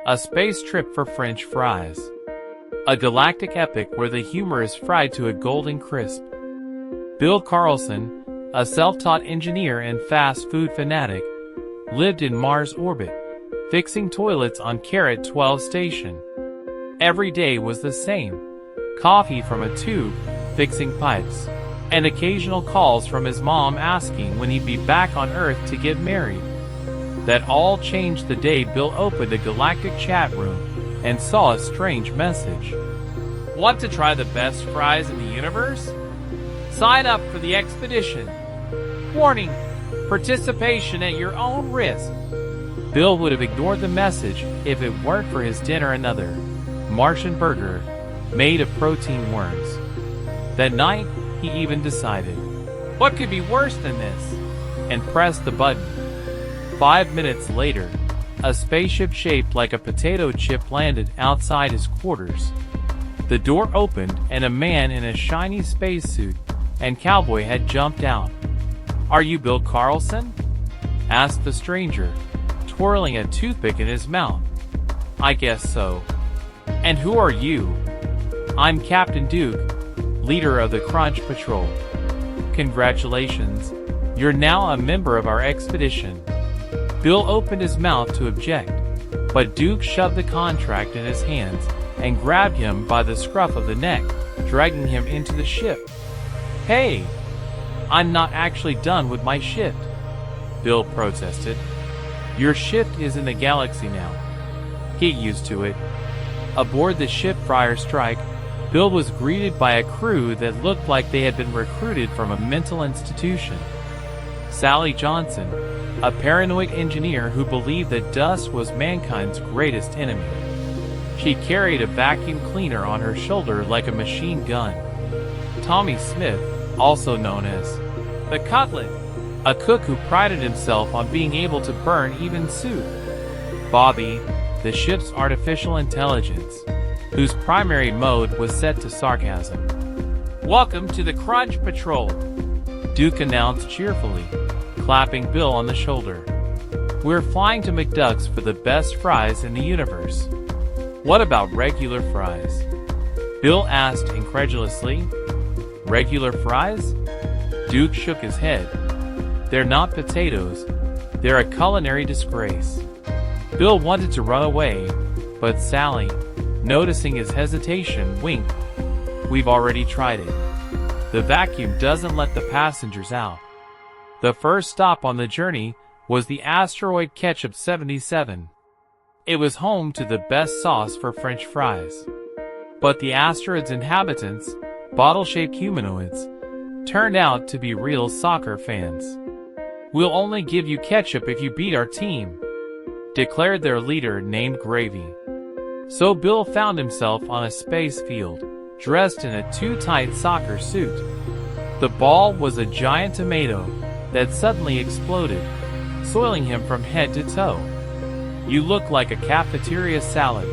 A space trip for French fries. A galactic epic where the humor is fried to a golden crisp. Bill Carlson, a self-taught engineer and fast food fanatic, lived in Mars orbit, fixing toilets on Carat 12 station. Every day was the same. Coffee from a tube, fixing pipes, and occasional calls from his mom asking when he'd be back on Earth to get married. That all changed the day Bill opened a galactic chat room and saw a strange message. Want to try the best fries in the universe? Sign up for the expedition. Warning, participation at your own risk. Bill would have ignored the message if it weren't for his dinner another Martian burger made of protein worms. That night, he even decided, what could be worse than this? And pressed the button. 5 minutes later, a spaceship shaped like a potato chip landed outside his quarters. The door opened and a man in a shiny spacesuit and cowboy hat jumped out. "Are you Bill Carlson?" asked the stranger, twirling a toothpick in his mouth. "I guess so." "And who are you?" "I'm Captain Duke, leader of the Crunch Patrol." "Congratulations, you're now a member of our expedition." Bill opened his mouth to object, but Duke shoved the contract in his hands and grabbed him by the scruff of the neck, dragging him into the ship. "Hey, I'm not actually done with my shift," Bill protested. "Your shift is in the galaxy now. Get used to it." Aboard the ship Friar Strike, Bill was greeted by a crew that looked like they had been recruited from a mental institution. Sally Johnson, a paranoid engineer who believed that dust was mankind's greatest enemy. She carried a vacuum cleaner on her shoulder like a machine gun. Tommy Smith, also known as the Cutlet, a cook who prided himself on being able to burn even soup. Bobby, the ship's artificial intelligence, whose primary mode was set to sarcasm. "Welcome to the Crunch Patrol," Duke announced cheerfully, clapping Bill on the shoulder. "We're flying to McDucksus for the best fries in the universe." "What about regular fries?" Bill asked incredulously. "Regular fries?" Duke shook his head. "They're not potatoes. They're a culinary disgrace." Bill wanted to run away, but Sally, noticing his hesitation, winked. "We've already tried it. The vacuum doesn't let the passengers out." The first stop on the journey was the asteroid Ketchup-77. It was home to the best sauce for French fries. But the asteroid's inhabitants, bottle-shaped humanoids, turned out to be real soccer fans. "We'll only give you ketchup if you beat our team," declared their leader named Gravy. So Bill found himself on a space field, dressed in a too-tight soccer suit. The ball was a giant tomato that suddenly exploded, soiling him from head to toe. "You look like a cafeteria salad,"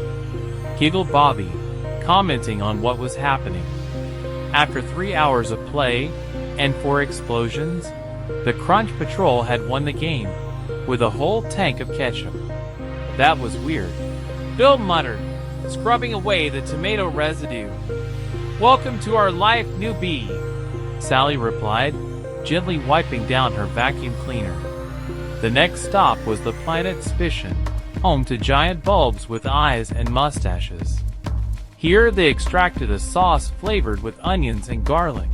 giggled Bobby, commenting on what was happening. After 3 hours of play and 4 explosions, the Crunch Patrol had won the game, with a whole tank of ketchup. "That was weird," Bill muttered, scrubbing away the tomato residue. "Welcome to our life, newbie," Sally replied, gently wiping down her vacuum cleaner. The next stop was the planet Spition, home to giant bulbs with eyes and mustaches. Here they extracted a sauce flavored with onions and garlic.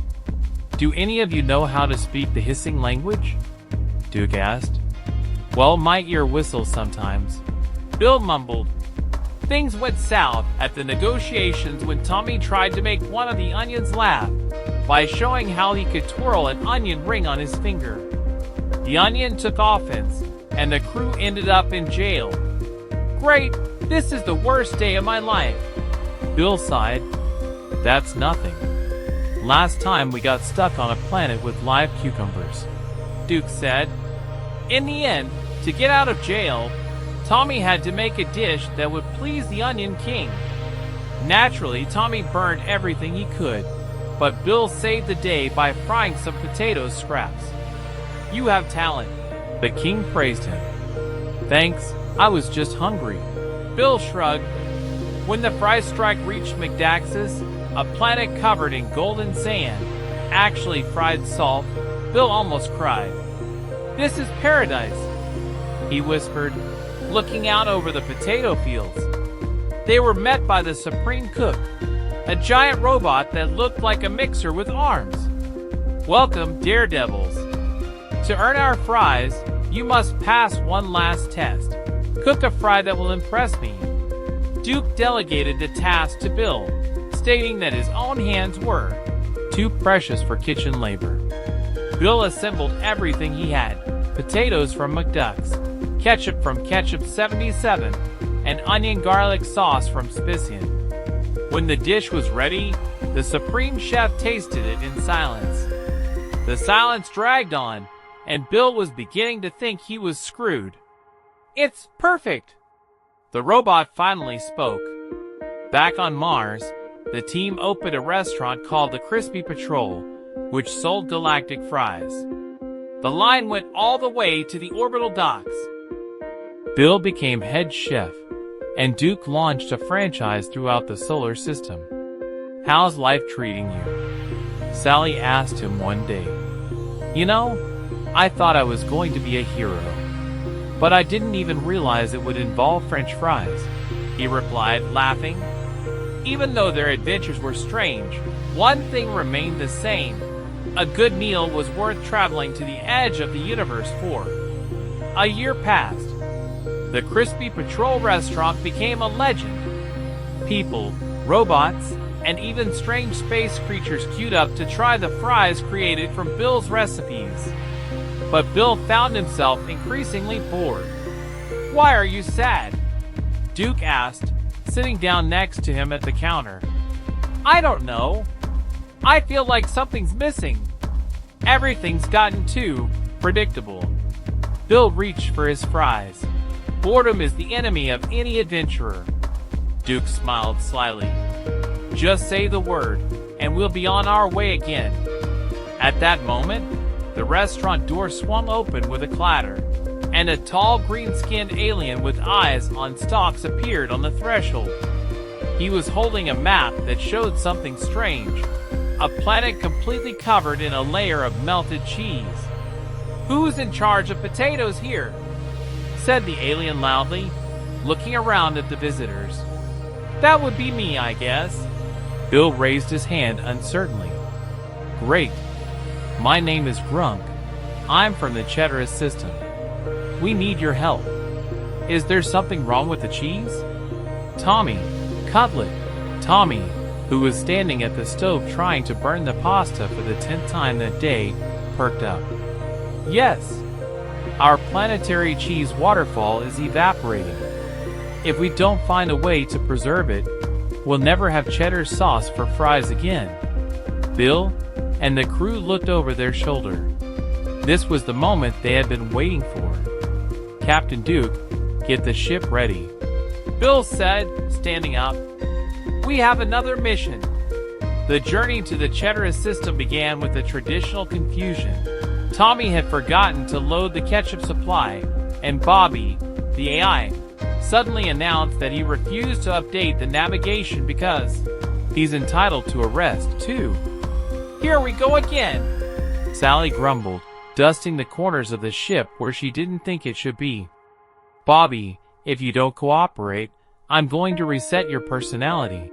"Do any of you know how to speak the hissing language?" Duke asked. "Well, my ear whistles sometimes," Bill mumbled. Things went south at the negotiations when Tommy tried to make one of the onions laugh by showing how he could twirl an onion ring on his finger. The onion took offense, and the crew ended up in jail. "Great, this is the worst day of my life," Bill sighed. "That's nothing. Last time we got stuck on a planet with live cucumbers," Duke said. In the end, to get out of jail, Tommy had to make a dish that would please the Onion King. Naturally, Tommy burned everything he could, but Bill saved the day by frying some potato scraps. "You have talent," the king praised him. "Thanks, I was just hungry," Bill shrugged. When the fry strike reached McDucksus, a planet covered in golden sand, actually fried salt, Bill almost cried. "This is paradise," he whispered, looking out over the potato fields. They were met by the Supreme Cook, a giant robot that looked like a mixer with arms. "Welcome, daredevils. To earn our fries, you must pass one last test. Cook a fry that will impress me." Duke delegated the task to Bill, stating that his own hands were too precious for kitchen labor. Bill assembled everything he had: potatoes from McDuck's, ketchup from Ketchup-77, and onion garlic sauce from Spician. When the dish was ready, the Supreme Chef tasted it in silence. The silence dragged on, and Bill was beginning to think he was screwed. "It's perfect!" The robot finally spoke. Back on Mars, the team opened a restaurant called the Crispy Patrol, which sold galactic fries. The line went all the way to the orbital docks. Bill became head chef, and Duke launched a franchise throughout the solar system. "How's life treating you?" Sally asked him one day. "You know, I thought I was going to be a hero, but I didn't even realize it would involve French fries," he replied, laughing. Even though their adventures were strange, one thing remained the same. A good meal was worth traveling to the edge of the universe for. A year passed. The Crispy Patrol restaurant became a legend. People, robots, and even strange space creatures queued up to try the fries created from Bill's recipes. But Bill found himself increasingly bored. "Why are you sad?" Duke asked, sitting down next to him at the counter. "I don't know. I feel like something's missing. Everything's gotten too predictable." Bill reached for his fries. "Boredom is the enemy of any adventurer." Duke smiled slyly. "Just say the word, and we'll be on our way again." At that moment, the restaurant door swung open with a clatter, and a tall green-skinned alien with eyes on stalks appeared on the threshold. He was holding a map that showed something strange, a planet completely covered in a layer of melted cheese. "Who's in charge of potatoes here?" said the alien loudly, looking around at the visitors. "That would be me, I guess." Bill raised his hand uncertainly. "Great. My name is Grunk. I'm from the Chatterus system. We need your help. Is there something wrong with the cheese?" Tommy, Cutlet, Tommy, who was standing at the stove trying to burn the pasta for the 10th time that day, perked up. "Yes. Our planetary cheese waterfall is evaporating. If we don't find a way to preserve it, we'll never have cheddar sauce for fries again." Bill and the crew looked over their shoulder. This was the moment they had been waiting for. "Captain Duke, get the ship ready," Bill said, standing up. "We have another mission." The journey to the Chatterus system began with a traditional confusion. Tommy had forgotten to load the ketchup supply, and Bobby, the AI, suddenly announced that he refused to update the navigation because he's entitled to a rest, too. "Here we go again," Sally grumbled, dusting the corners of the ship where she didn't think it should be. "Bobby, if you don't cooperate, I'm going to reset your personality,"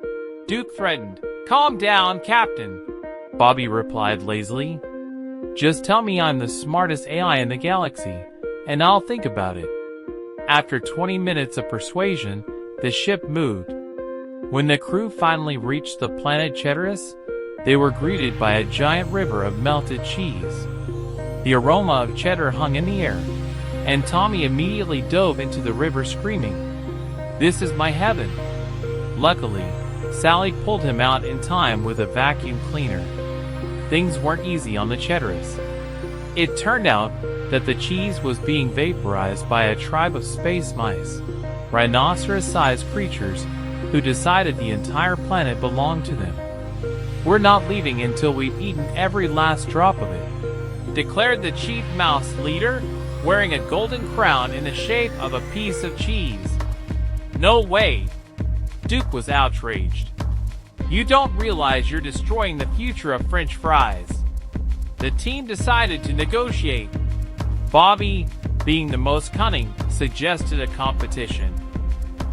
Duke threatened. "Calm down, Captain," Bobby replied lazily. "Just tell me I'm the smartest AI in the galaxy, and I'll think about it." After 20 minutes of persuasion, the ship moved. When the crew finally reached the planet Chatterus, they were greeted by a giant river of melted cheese. The aroma of cheddar hung in the air, and Tommy immediately dove into the river screaming, "This is my heaven." Luckily, Sally pulled him out in time with a vacuum cleaner. Things weren't easy on the Chatterus. It turned out that the cheese was being vaporized by a tribe of space mice, rhinoceros-sized creatures who decided the entire planet belonged to them. "We're not leaving until we've eaten every last drop of it," declared the chief mouse leader, wearing a golden crown in the shape of a piece of cheese. No way! Duke was outraged. You don't realize you're destroying the future of French fries. The team decided to negotiate. Bobby, being the most cunning, suggested a competition.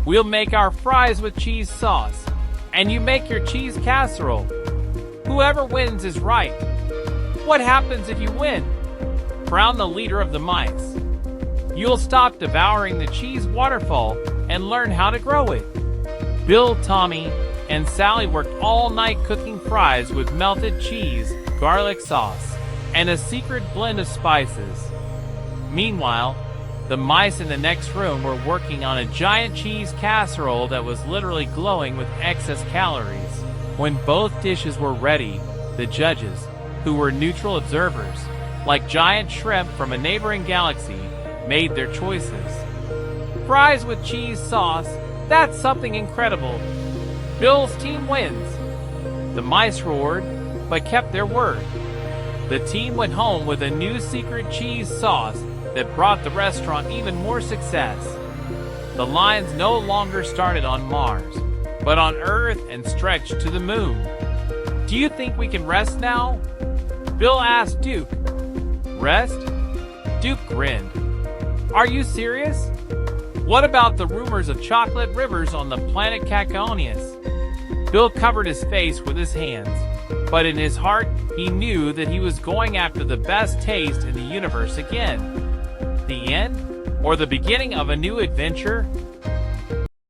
We'll make our fries with cheese sauce, and you make your cheese casserole. Whoever wins is right. What happens if you win? Frowned the leader of the mice. You'll stop devouring the cheese waterfall and learn how to grow it. Bill, Tommy, and Sally worked all night cooking fries with melted cheese, garlic sauce, and a secret blend of spices. Meanwhile, the mice in the next room were working on a giant cheese casserole that was literally glowing with excess calories. When both dishes were ready, the judges, who were neutral observers, like giant shrimp from a neighboring galaxy, made their choices. Fries with cheese sauce, that's something incredible. Bill's team wins. The mice roared, but kept their word. The team went home with a new secret cheese sauce that brought the restaurant even more success. The lines no longer started on Mars, but on Earth and stretched to the moon. Do you think we can rest now? Bill asked Duke. Rest? Duke grinned. Are you serious? What about the rumors of chocolate rivers on the planet Caconius? Bill covered his face with his hands, but in his heart, he knew that he was going after the best taste in the universe again. The end? Or the beginning of a new adventure?